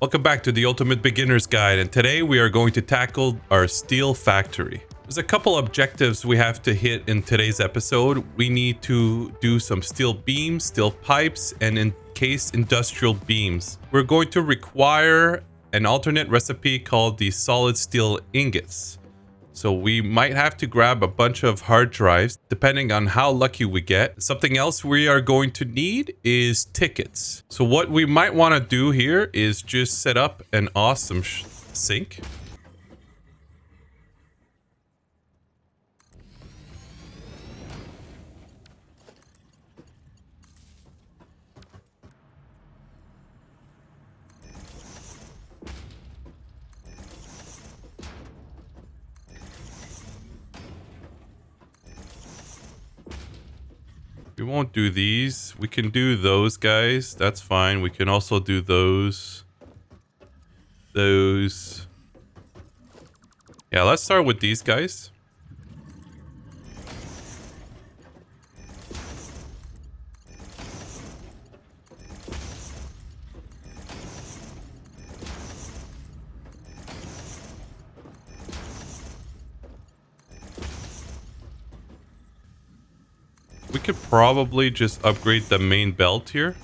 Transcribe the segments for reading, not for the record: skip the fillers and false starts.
Welcome back to the Ultimate Beginner's Guide, and today we are going to tackle our steel factory. There's a couple objectives we have to hit in today's episode. We need to do some steel beams, steel pipes, and encased industrial beams. We're going to require an alternate recipe called the solid steel ingots. So we might have to grab a bunch of hard drives depending on how lucky we get. Something else we are going to need is tickets. So what we might want to do here is just set up an awesome sink. We won't do these. We can do those guys. That's fine. We can also do those. Those. Yeah, let's start with these guys. We could probably just upgrade the main belt here.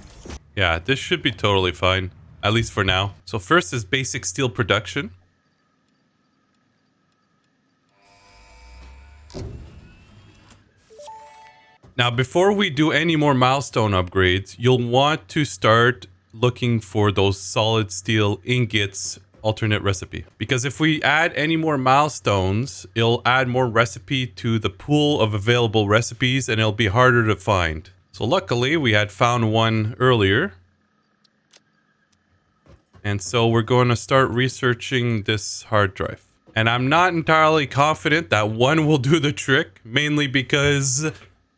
Yeah, this should be totally fine, at least for now. So first is basic steel production. Now, before we do any more milestone upgrades, you'll want to start looking for those solid steel ingots alternate recipe. Because if we add any more milestones, it'll add more recipe to the pool of available recipes and it'll be harder to find. So luckily, we had found one earlier. And so we're going to start researching this hard drive. And I'm not entirely confident that one will do the trick, mainly because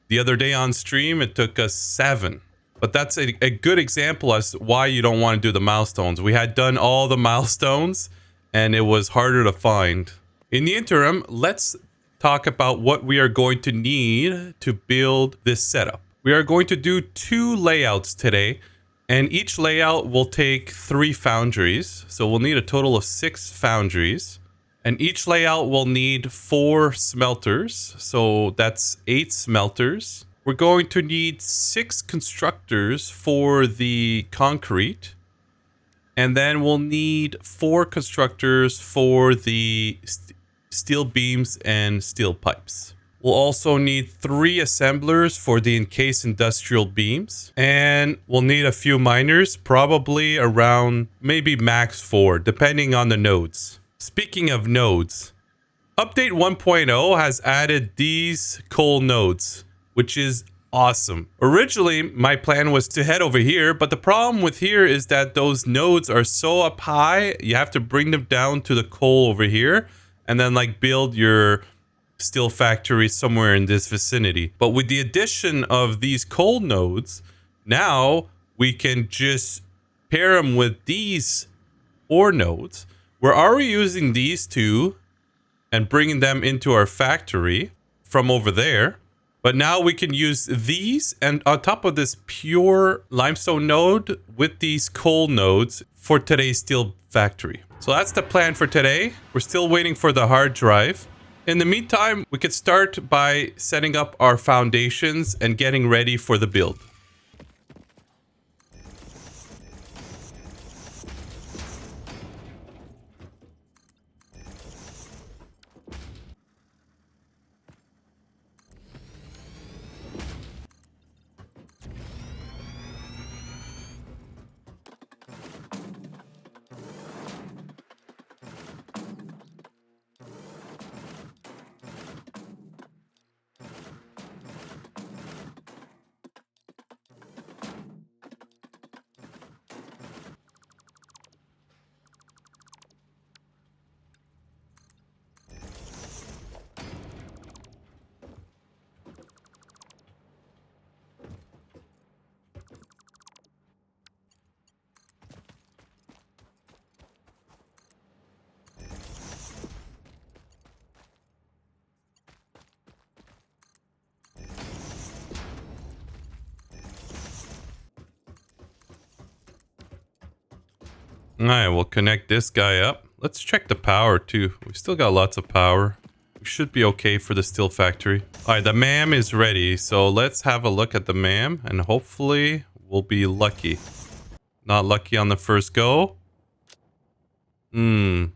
the other day on stream, it took us 7. But that's a good example as to why you don't want to do the milestones. We had done all the milestones and it was harder to find. In the interim, let's talk about what we are going to need to build this setup. We are going to do 2 layouts today, and each layout will take 3 foundries. So we'll need a total of 6 foundries. And each layout will need 4 smelters. So that's 8 smelters. We're going to need 6 constructors for the concrete. And then we'll need 4 constructors for the steel beams and steel pipes. We'll also need 3 assemblers for the encased industrial beams. And we'll need a few miners, probably around maybe max 4, depending on the nodes. Speaking of nodes, update 1.0 has added these coal nodes, which is awesome. Originally, my plan was to head over here, but the problem with here is that those nodes are so up high, you have to bring them down to the coal over here and then like build your steel factory somewhere in this vicinity. But with the addition of these coal nodes, now we can just pair them with these ore nodes. We're already using these 2 and bringing them into our factory from over there. But now we can use these and on top of this pure limestone node with these coal nodes for today's steel factory. So that's the plan for today. We're still waiting for the hard drive. In the meantime, we could start by setting up our foundations and getting ready for the build. All right, we'll connect this guy up. Let's check the power too. We still got lots of power. We should be okay for the steel factory. All right, the MAM is ready. So let's have a look at the MAM and hopefully we'll be lucky. Not lucky on the first go. Not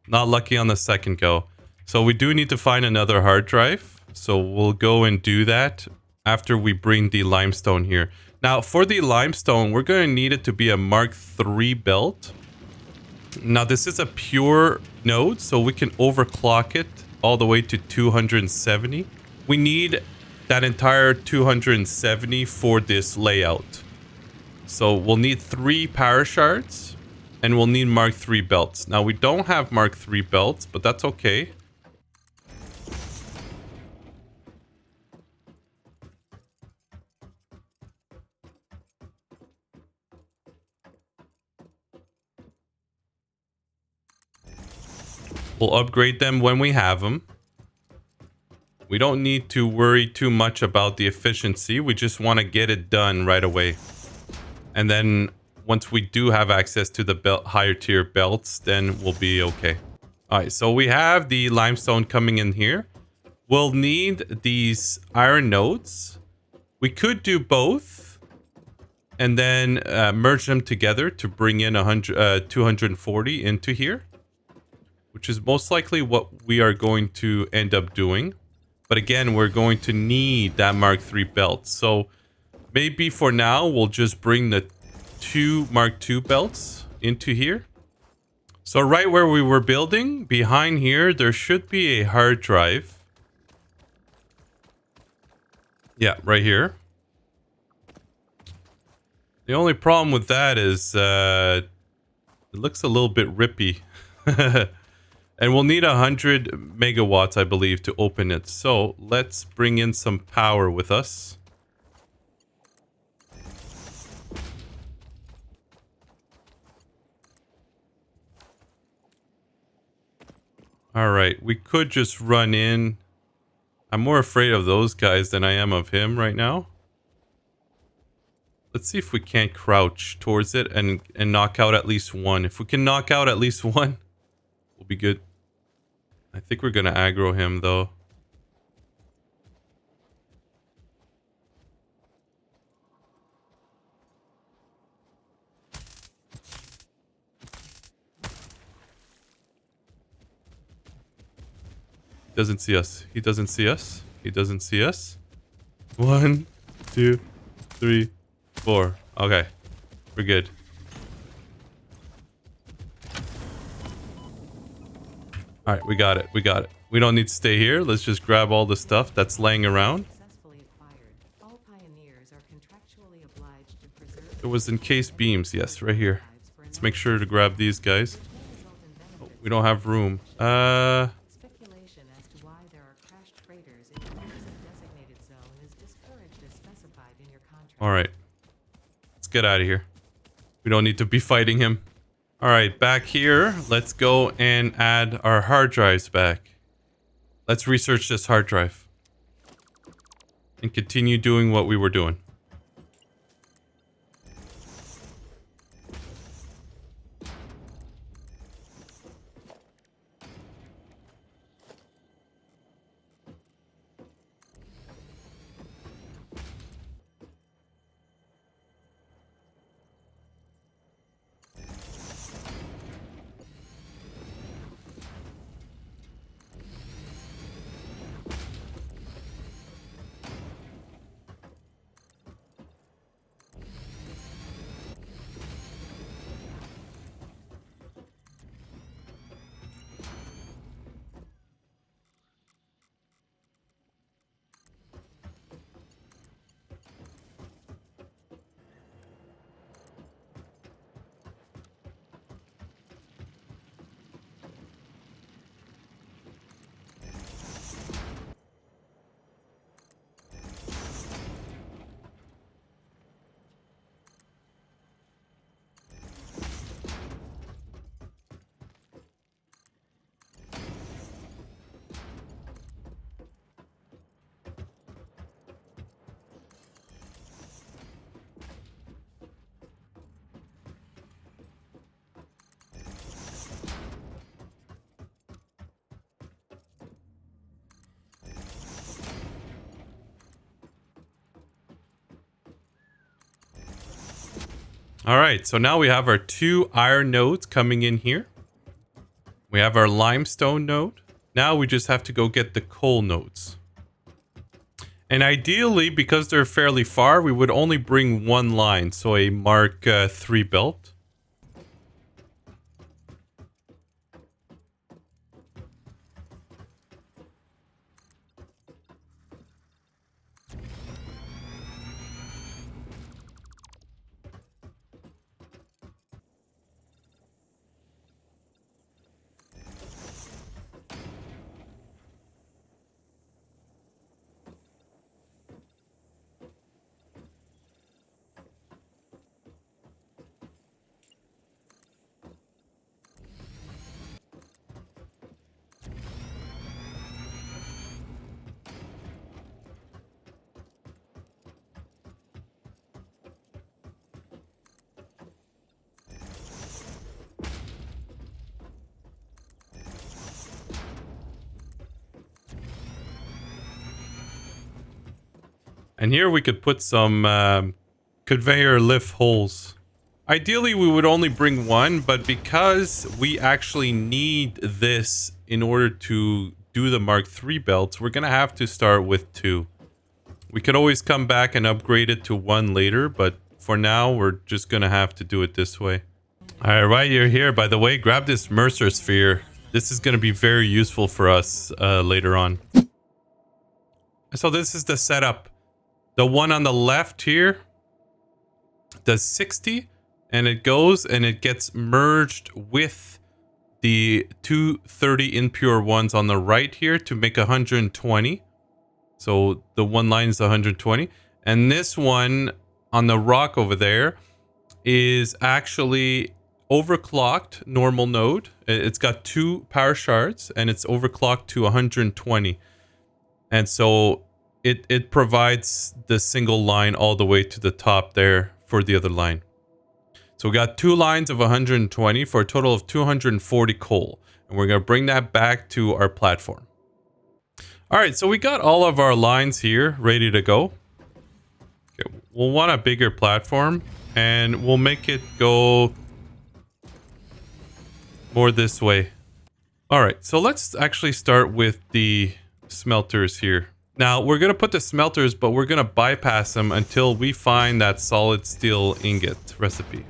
lucky on the second go. So we do need to find another hard drive. So we'll go and do that after we bring the limestone here. Now for the limestone, we're going to need it to be a Mark III belt. Now this is a pure node, so we can overclock it all the way to 270. We need that entire 270 for this layout. So we'll need 3 power shards and we'll need Mark III belts. Now we don't have Mark III belts, but that's okay. We'll upgrade them when we have them. We don't need to worry too much about the efficiency. We just want to get it done right away. And then once we do have access to the higher tier belts, then we'll be okay. All right, so we have the limestone coming in here. We'll need these iron nodes. We could do both and then merge them together to bring in 240 into here, which is most likely what we are going to end up doing. But again, we're going to need that Mark III belt. So maybe for now, we'll just bring the 2 Mark II belts into here. So right where we were building, behind here, there should be a hard drive. Yeah, right here. The only problem with that is it looks a little bit rippy. And we'll need 100 megawatts, I believe, to open it. So let's bring in some power with us. All right, we could just run in. I'm more afraid of those guys than I am of him right now. Let's see if we can't crouch towards it and knock out at least one. If we can knock out at least one, we'll be good. I think we're going to aggro him, though. He doesn't see us. He doesn't see us. He doesn't see us. 1, 2, 3, 4. Okay. We're good. All right, we got it. We got it. We don't need to stay here. Let's just grab all the stuff that's laying around. There was encased beams. Yes, right here. Let's make sure to grab these guys. Oh, we don't have room. All right. Let's get out of here. We don't need to be fighting him. All right, back here. Let's go and add our hard drives back. Let's research this hard drive and continue doing what we were doing. All right, so now we have our 2 iron nodes coming in here. We have our limestone node. Now we just have to go get the coal nodes. And ideally, because they're fairly far, we would only bring 1 line, so a Mark 3 belt. And here we could put some conveyor lift holes. Ideally, we would only bring 1, but because we actually need this in order to do the Mark 3 belts, we're going to have to start with 2. We could always come back and upgrade it to 1 later, but for now, we're just going to have to do it this way. All right, while you're here, by the way, grab this Mercer sphere. This is going to be very useful for us later on. So this is the setup. The one on the left here does 60, and it goes and it gets merged with the 230 impure ones on the right here to make 120. So the one line is 120. And this one on the rock over there is actually overclocked normal node. It's got 2 power shards and it's overclocked to 120. And so it provides the single line all the way to the top there for the other line. So we got 2 lines of 120 for a total of 240 coal. And we're going to bring that back to our platform. All right, so we got all of our lines here ready to go. Okay, we'll want a bigger platform and we'll make it go more this way. All right, so let's actually start with the smelters here. Now, we're going to put the smelters, but we're going to bypass them until we find that solid steel ingot recipe.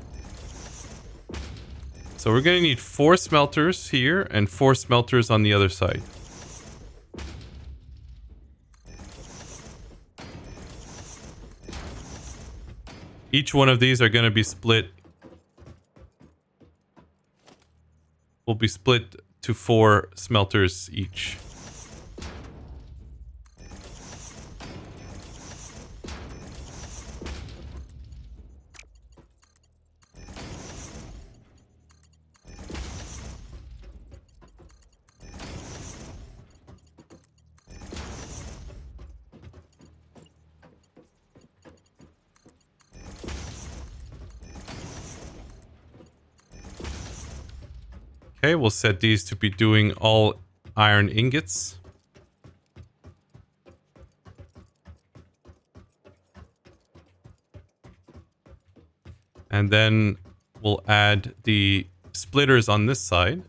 So we're going to need 4 smelters here and 4 smelters on the other side. Each one of these are going to be split. Will be split to 4 smelters each. Okay, we'll set these to be doing all iron ingots. And then we'll add the splitters on this side.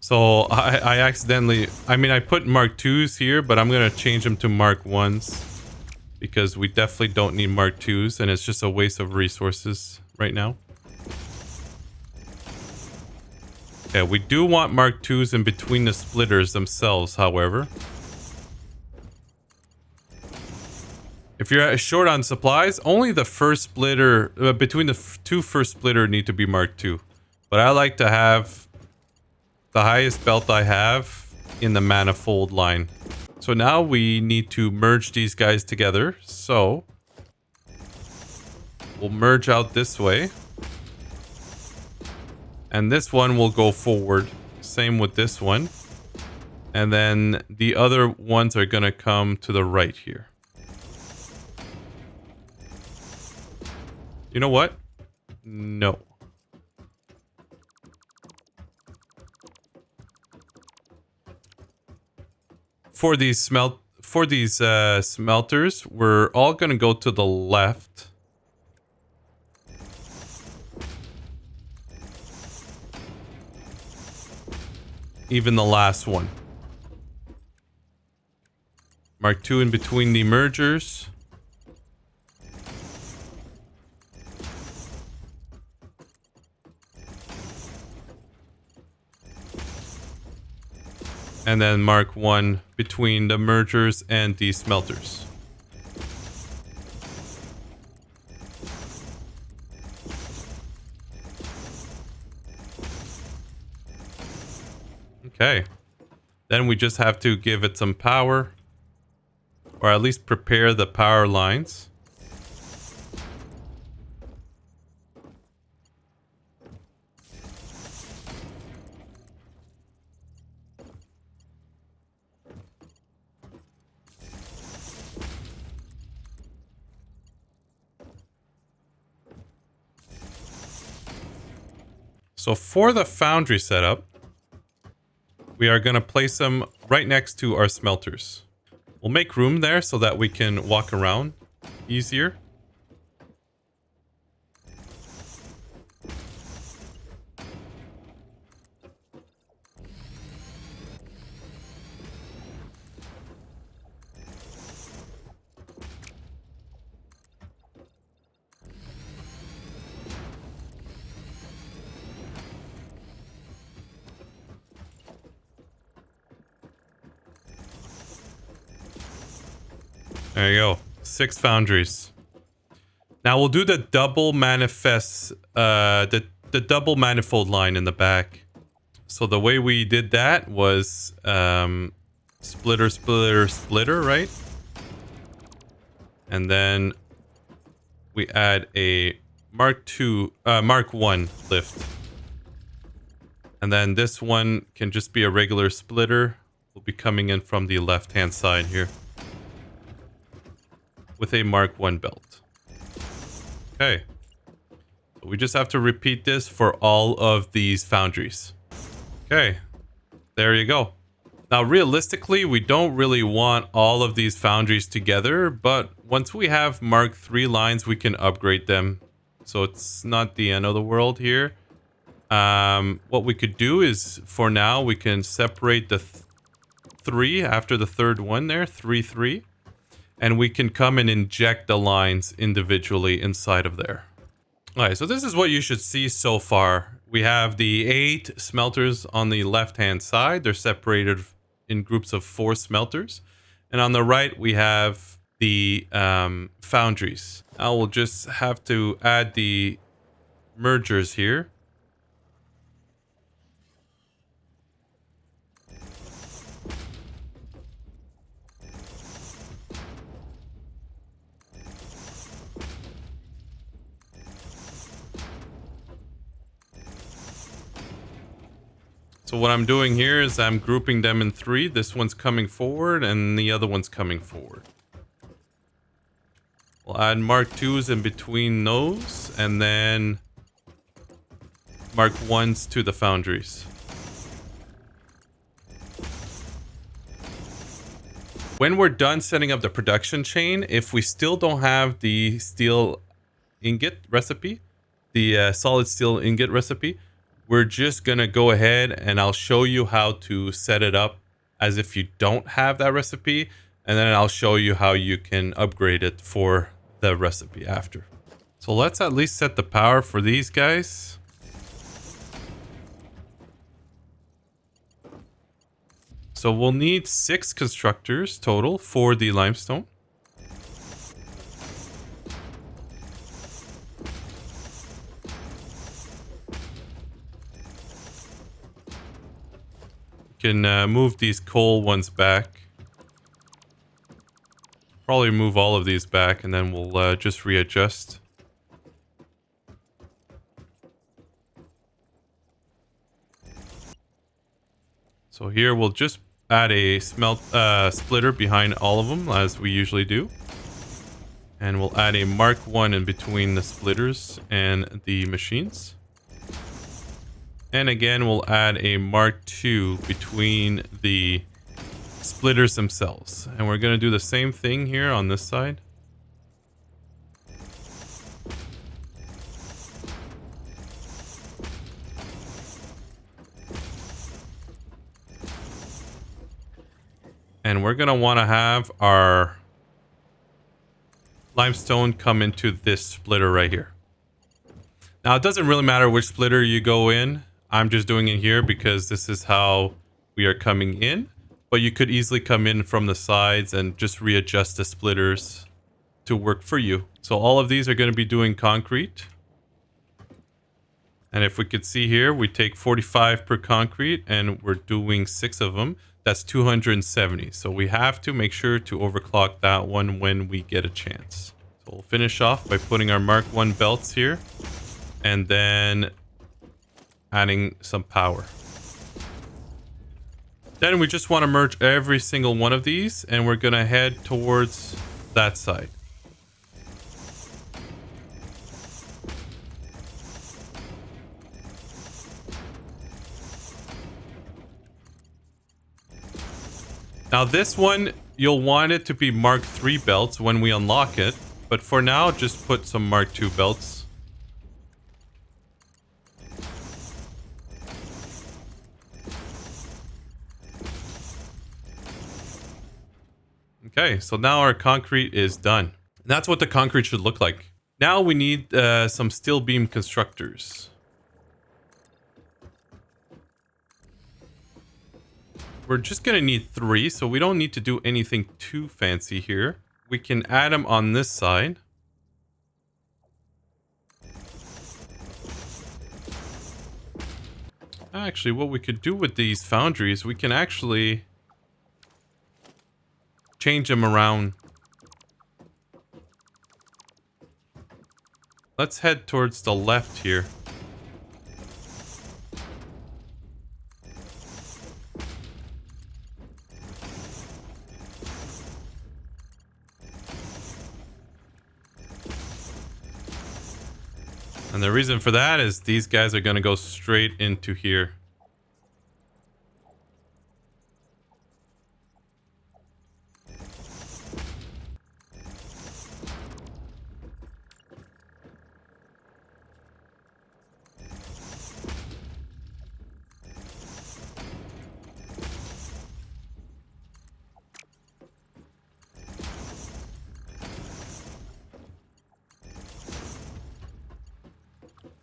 So I accidentally, I put Mark 2s here, but I'm going to change them to Mark 1s because we definitely don't need Mark 2s and it's just a waste of resources right now. Okay, we do want Mark 2s in between the splitters themselves, however. If you're short on supplies, only the first splitter, between the 2 first splitter need to be Mark 2. But I like to have the highest belt I have in the manifold line. So now we need to merge these guys together. So we'll merge out this way. And this one will go forward. Same with this one. And then the other ones are going to come to the right here. You know what? No. for these smelters, we're all going to go to the left. Even the last one. Mark 2 in between the mergers. And then Mark 1 between the mergers and the smelters. Okay. Then we just have to give it some power. Or at least prepare the power lines. So for the foundry setup, we are going to place them right next to our smelters. We'll make room there so that we can walk around easier. There you go. 6 foundries. Now we'll do the double the double manifold line in the back. So the way we did that was splitter, splitter, splitter, right? And then we add a Mark 1 lift. And then this one can just be a regular splitter. Will be coming in from the left-hand side here. With a Mark 1 belt. Okay. So we just have to repeat this for all of these foundries. Okay. There you go. Now, realistically, we don't really want all of these foundries together, but once we have Mark 3 lines, we can upgrade them. So it's not the end of the world here. What we could do is, for now, we can separate the 3 after the third one there, 3, 3. And we can come and inject the lines individually inside of there. Alright, so this is what you should see so far. We have the 8 smelters on the left-hand side. They're separated in groups of 4 smelters. And on the right, we have the foundries. Now we'll just have to add the mergers here. So what I'm doing here is I'm grouping them in 3. This one's coming forward and the other one's coming forward. We'll add Mark 2s in between those and then Mark 1s to the foundries. When we're done setting up the production chain, if we still don't have the steel ingot recipe, the solid steel ingot recipe, we're just going to go ahead and I'll show you how to set it up as if you don't have that recipe. And then I'll show you how you can upgrade it for the recipe after. So let's at least set the power for these guys. So we'll need 6 constructors total for the limestone. Can move these coal ones back. Probably move all of these back and then we'll just readjust. So here we'll just add a splitter behind all of them as we usually do. And we'll add a Mark 1 in between the splitters and the machines. And again, we'll add a Mark 2 between the splitters themselves. And we're going to do the same thing here on this side. And we're going to want to have our limestone come into this splitter right here. Now, it doesn't really matter which splitter you go in. I'm just doing it here because this is how we are coming in. But you could easily come in from the sides and just readjust the splitters to work for you. So all of these are going to be doing concrete. And if we could see here, we take 45 per concrete and we're doing 6 of them. That's 270. So we have to make sure to overclock that one when we get a chance. So we'll finish off by putting our Mark 1 belts here and then adding some power. Then we just want to merge every single one of these and we're going to head towards that side. Now this one, you'll want it to be Mark 3 belts when we unlock it. But for now, just put some Mark 2 belts. Okay, so now our concrete is done. And that's what the concrete should look like. Now we need some steel beam constructors. We're just going to need 3, so we don't need to do anything too fancy here. We can add them on this side. Actually, what we could do with these foundries, we can actually change them around. Let's head towards the left here. And the reason for that is these guys are going to go straight into here.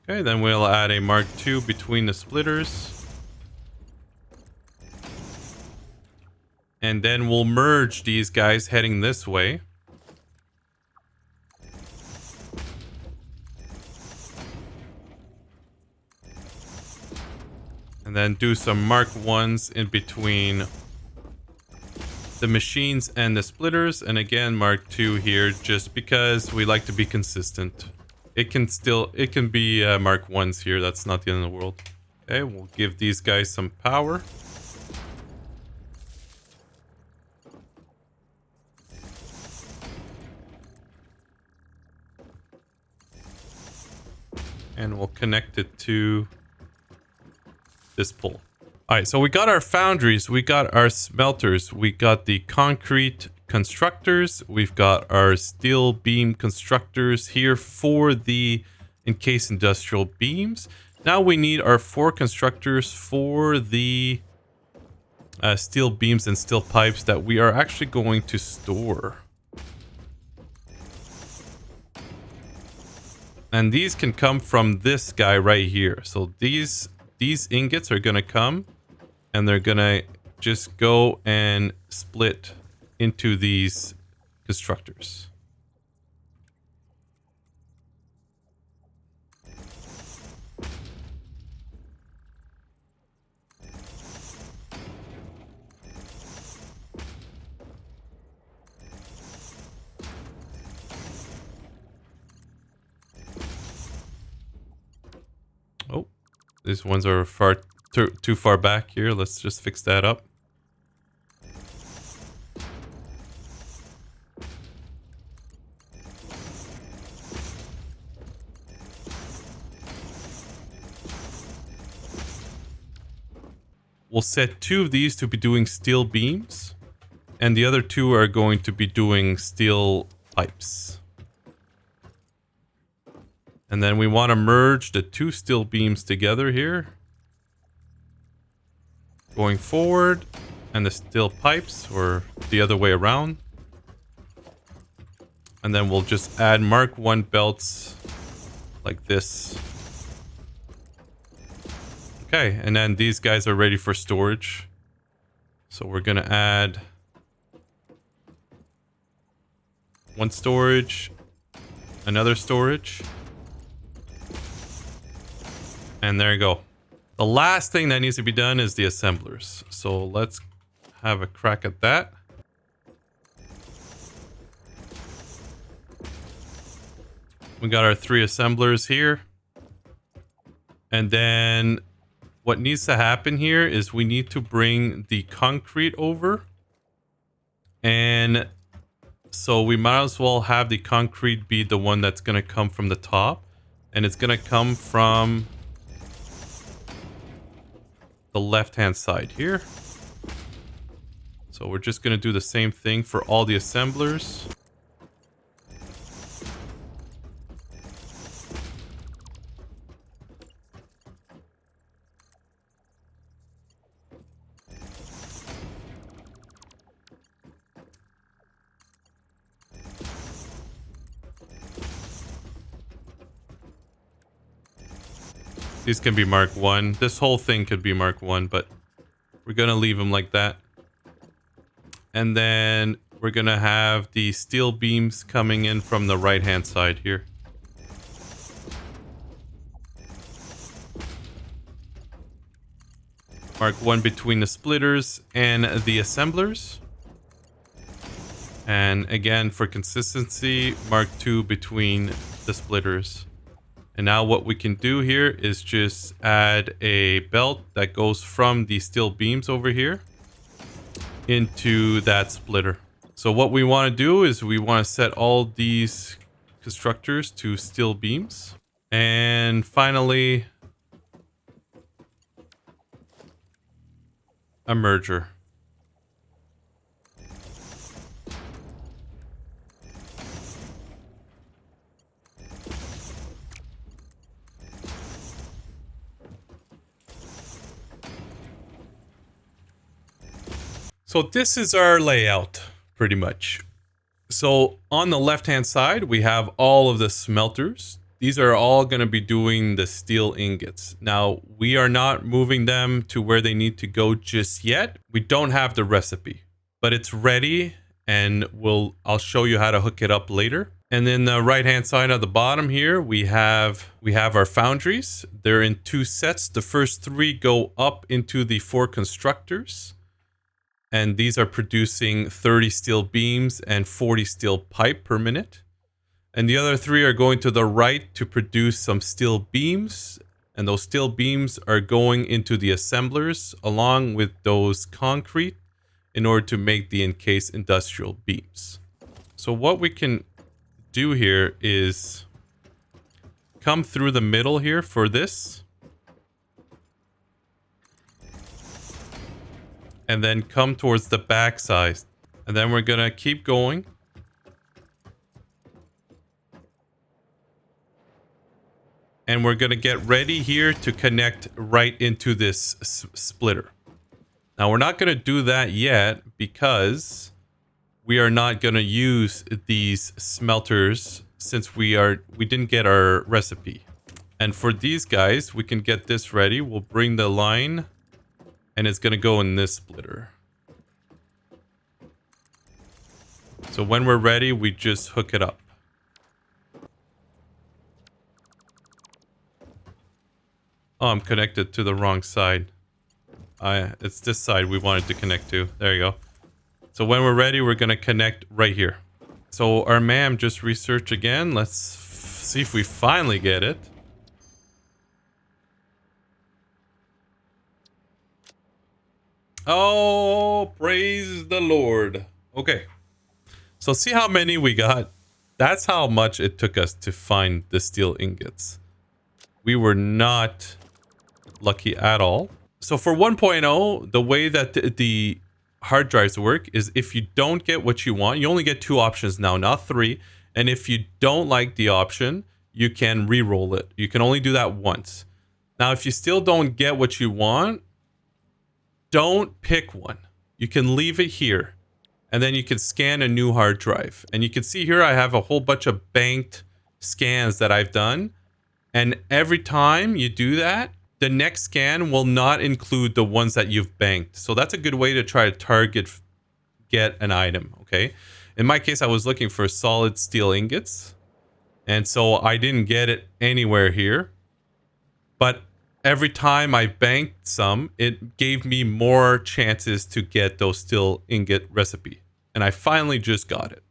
Okay, then we'll add a Mark II between the splitters. And then we'll merge these guys heading this way. And then do some Mark 1s in between the machines and the splitters. And again, Mark II here, just because we like to be consistent. It can be Mark 1s here. That's not the end of the world. Okay, we'll give these guys some power. And we'll connect it to this pole. All right, so we got our foundries, we got our smelters, we got the concrete constructors, we've got our steel beam constructors here for the encased industrial beams. Now we need our 4 constructors for the steel beams and steel pipes that we are actually going to store. And these can come from this guy right here. So these ingots are going to come and they're going to just go and split into these constructors. Oh, these ones are too far back here. Let's just fix that up. We'll set 2 of these to be doing steel beams. and the other two are going to be doing steel pipes. And then we want to merge the two steel beams together here. Going forward, and the steel pipes, or the other way around. And then we'll just add Mark 1 belts like this. Okay, and then these guys are ready for storage. So we're gonna add one storage, another storage. And there you go. The last thing that needs to be done is the assemblers. So let's have a crack at that. We got our 3 assemblers here. And then what needs to happen here is we need to bring the concrete over. And so we might as well have the concrete be the one that's going to come from the top. And it's going to come from the left-hand side here. So we're just going to do the same thing for all the assemblers. These can be Mark 1. This whole thing could be Mark 1, but we're going to leave them like that. And then we're going to have the steel beams coming in from the right-hand side here. Mark 1 between the splitters and the assemblers. And again, for consistency, Mark 2 between the splitters. And now what we can do here is just add a belt that goes from the steel beams over here into that splitter. So what we want to do is we want to set all these constructors to steel beams. And finally, a merger. So this is our layout, pretty much. So on the left-hand side, we have all of the smelters. These are all going to be doing the steel ingots. Now, we are not moving them to where they need to go just yet. We don't have the recipe, but it's ready, and I'll show you how to hook it up later. And then the right-hand side of the bottom here, we have our foundries. They're in 2 sets. The first 3 go up into the 4 constructors. And these are producing 30 steel beams and 40 steel pipe per minute. And the other 3 are going to the right to produce some steel beams. And those steel beams are going into the assemblers along with those concrete in order to make the encased industrial beams. So what we can do here is come through the middle here for this. And then come towards the back side. And then we're going to keep going. And we're going to get ready here to connect right into this splitter. Now, we're not going to do that yet because we are not going to use these smelters since we didn't get our recipe. And for these guys, we can get this ready. We'll bring the line. And it's going to go in this splitter. So when we're ready, we just hook it up. Oh, I'm connected to the wrong side. It's this side we wanted to connect to. There you go. So when we're ready, we're going to connect right here. So our ma'am just researched again. Let's see if we finally get it. Oh, praise the Lord. Okay. So see how many we got? That's how much it took us to find the steel ingots. We were not lucky at all. So for 1.0, the way that the hard drives work is if you don't get what you want, you only get 2 options now, not 3. And if you don't like the option, you can re-roll it. You can only do that once. Now, if you still don't get what you want, don't pick one. You can leave it here. And then you can scan a new hard drive. And you can see here I have a whole bunch of banked scans that I've done. And every time you do that, the next scan will not include the ones that you've banked. So that's a good way to try to get an item, okay? In my case, I was looking for solid steel ingots. And so I didn't get it anywhere here. But every time I banked some, it gave me more chances to get those steel ingot recipe. And I finally just got it.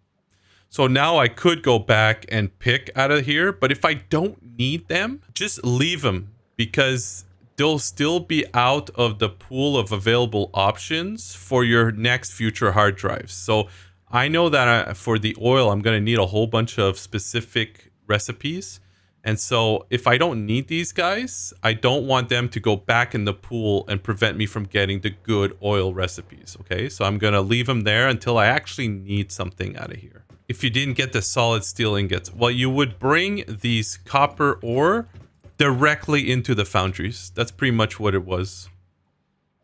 So now I could go back and pick out of here. But if I don't need them, just leave them. Because they'll still be out of the pool of available options for your next future hard drives. So I know that for the oil, I'm going to need a whole bunch of specific recipes. And so if I don't need these guys, I don't want them to go back in the pool and prevent me from getting the good oil recipes. Okay, so I'm going to leave them there until I actually need something out of here. If you didn't get the solid steel ingots, well, you would bring these copper ore directly into the foundries. That's pretty much what it was.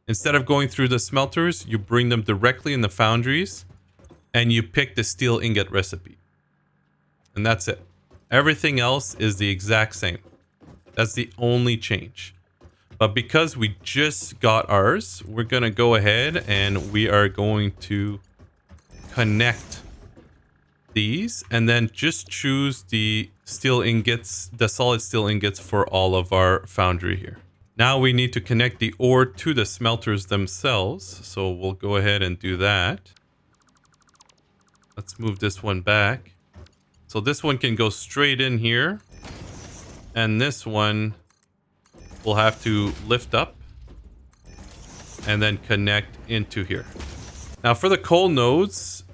Instead of going through the smelters, you bring them directly in the foundries and you pick the steel ingot recipe. And that's it. Everything else is the exact same. That's the only change. But because we just got ours, we're going to go ahead and we are going to connect these and then just choose the steel ingots, the solid steel ingots for all of our foundry here. Now we need to connect the ore to the smelters themselves. So we'll go ahead and do that. Let's move this one back. So this one can go straight in here. And this one will have to lift up and then connect into here. Now for the coal nodes,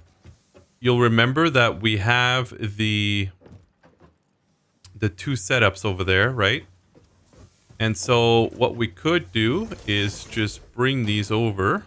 you'll remember that we have the 2 setups over there, right? And so what we could do is just bring these over.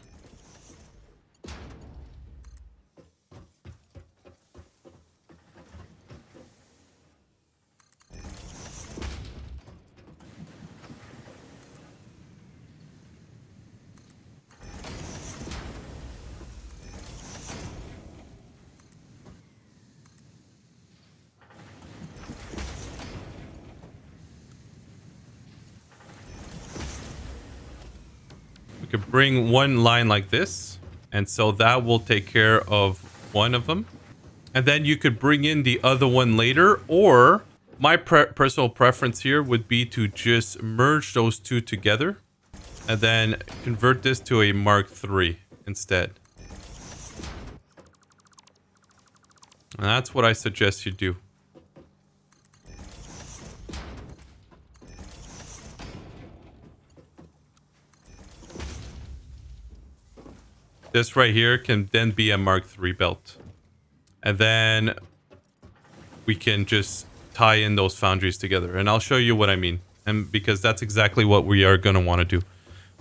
We could bring one line like this, and so that will take care of one of them. And then you could bring in the other one later, or my personal preference here would be to just merge those 2 together and then convert this to a Mark III instead. And that's what I suggest you do. This right here can then be a Mark III belt. And then we can just tie in those foundries together. And I'll show you what I mean. And because that's exactly what we are going to want to do.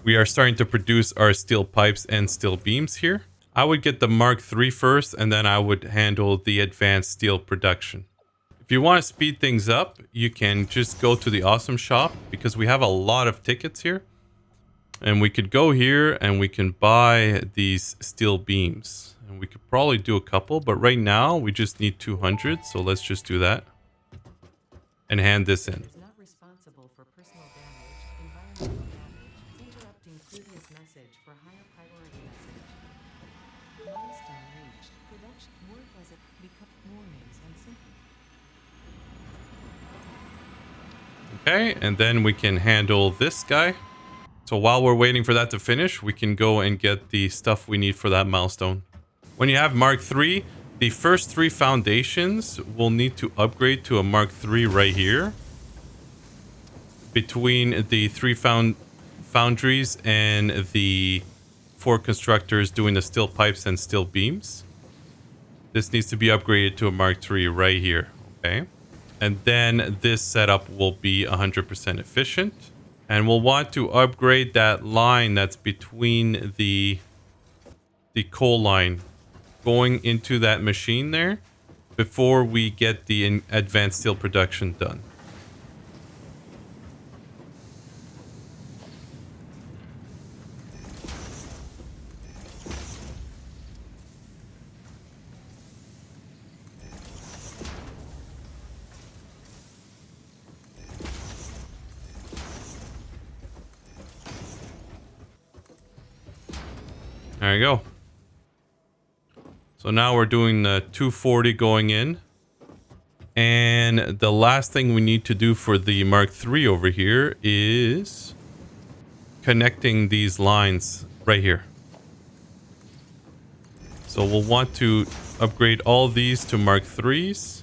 We are starting to produce our steel pipes and steel beams here. I would get the Mark III first, and then I would handle the advanced steel production. If you want to speed things up, you can just go to the Awesome Shop because we have a lot of tickets here. And we could go here and we can buy these steel beams. And we could probably do a couple, but right now we just need 200. So let's just do that. And hand this in. Is not responsible for personal damage, environmental damage, interrupting previous message for higher priority message. Milestone reached. Production work as it become warnings and simple. Okay, and then we can handle this guy. So while we're waiting for that to finish, we can go and get the stuff we need for that milestone. When you have Mark III, the first 3 foundations will need to upgrade to a Mark III right here. Between the 3 foundries and the 4 constructors doing the steel pipes and steel beams. This needs to be upgraded to a Mark III right here, okay? And then this setup will be 100% efficient. And we'll want to upgrade that line that's between the the coal line going into that machine there before we get the advanced steel production done. There you go. So now we're doing the 240 going in. And the last thing we need to do for the Mark III over here is connecting these lines right here. So we'll want to upgrade all these to Mark IIIs.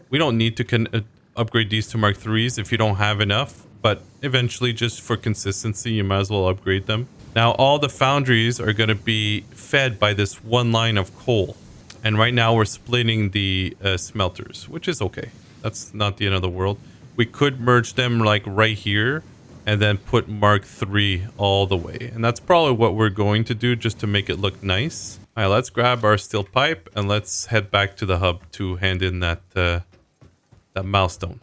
We don't need to upgrade these to Mark IIIs if you don't have enough, but eventually, just for consistency, you might as well upgrade them. Now, all the foundries are going to be fed by this one line of coal. And right now, we're splitting the smelters, which is okay. That's not the end of the world. We could merge them like right here and then put Mark III all the way. And that's probably what we're going to do just to make it look nice. All right, let's grab our steel pipe and let's head back to the hub to hand in that milestone.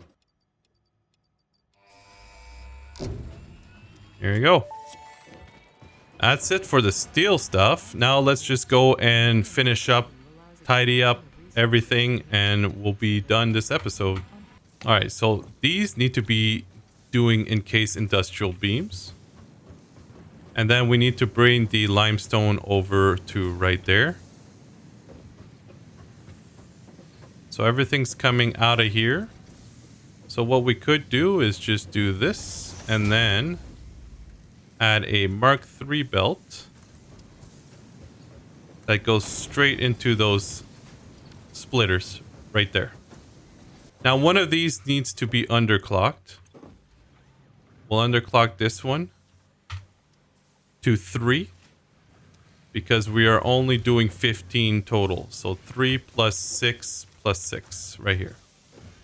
Here you go. That's it for the steel stuff. Now let's just go and finish up, tidy up everything, and we'll be done this episode. All right, so these need to be doing encased industrial beams. And then we need to bring the limestone over to right there. So everything's coming out of here. So what we could do is just do this and then add a Mark III belt that goes straight into those splitters right there. Now, one of these needs to be underclocked. We'll underclock this one to 3 because we are only doing 15 total. So 3 plus 6 plus 6 right here.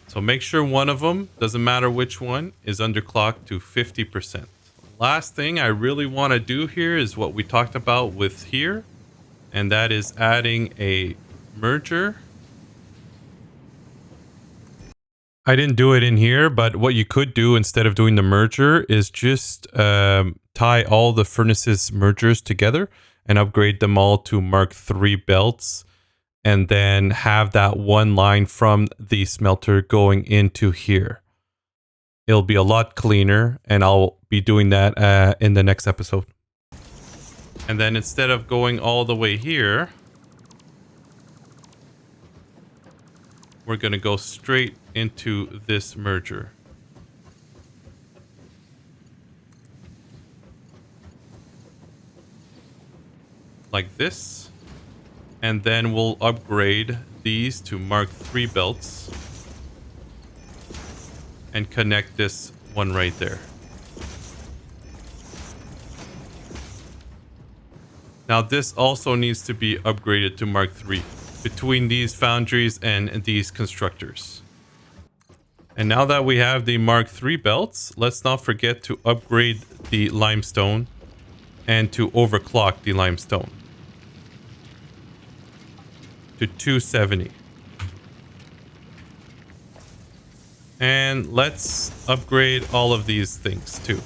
So make sure one of them, doesn't matter which one, is underclocked to 50%. Last thing I really want to do here is what we talked about with here, and that is adding a merger. I didn't do it in here, but what you could do instead of doing the merger is just tie all the furnaces mergers together and upgrade them all to Mark III belts, and then have that one line from the smelter going into here. It'll be a lot cleaner, and I'll be doing that in the next episode. And then instead of going all the way here, we're going to go straight into this merger. Like this. And then we'll upgrade these to Mark III belts and connect this one right there. Now this also needs to be upgraded to Mark III between these foundries and these constructors. And now that we have the Mark III belts, let's not forget to upgrade the limestone and to overclock the limestone to 270. And let's upgrade all of these things too.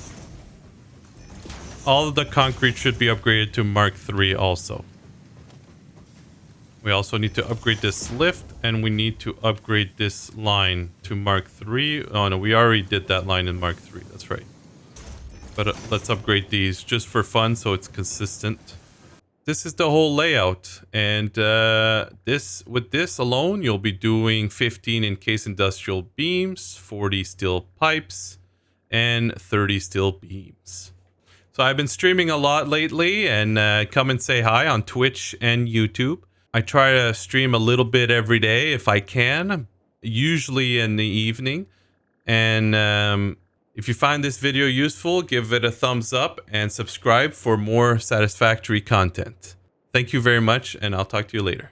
All of the concrete should be upgraded to Mark III also. We also need to upgrade this lift, and we need to upgrade this line to Mark III. Oh no, we already did that line in Mark III. That's right. But let's upgrade these just for fun so it's consistent. This is the whole layout, and with this alone, you'll be doing 15 encased industrial beams, 40 steel pipes, and 30 steel beams. So I've been streaming a lot lately, and come and say hi on Twitch and YouTube. I try to stream a little bit every day if I can, usually in the evening. And if you find this video useful, give it a thumbs up and subscribe for more Satisfactory content. Thank you very much, and I'll talk to you later.